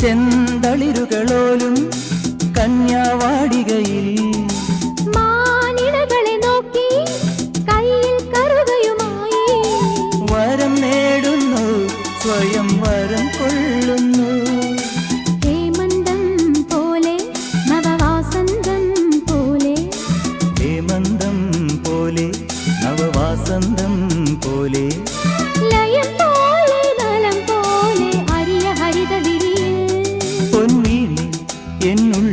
ചെന്തളിരുകളോലും കന്യാവാടികയിൽ മാനിടകളെ നോക്കി കയ്യിൽ കറുകയുമായി വരം നേടുന്നു, സ്വയം വരം കൊള്ളുന്നു. ഹേമന്തം പോലെ നവവാസന്തം പോലെ, ഹേമന്തം പോലെ നവവാസന്തം പോലെ, ലയം പോലെ നലം പോലെ അരിയ ഹരിത വിരിയിൽ പൊന്നീണി എന്നുള്ളിൽ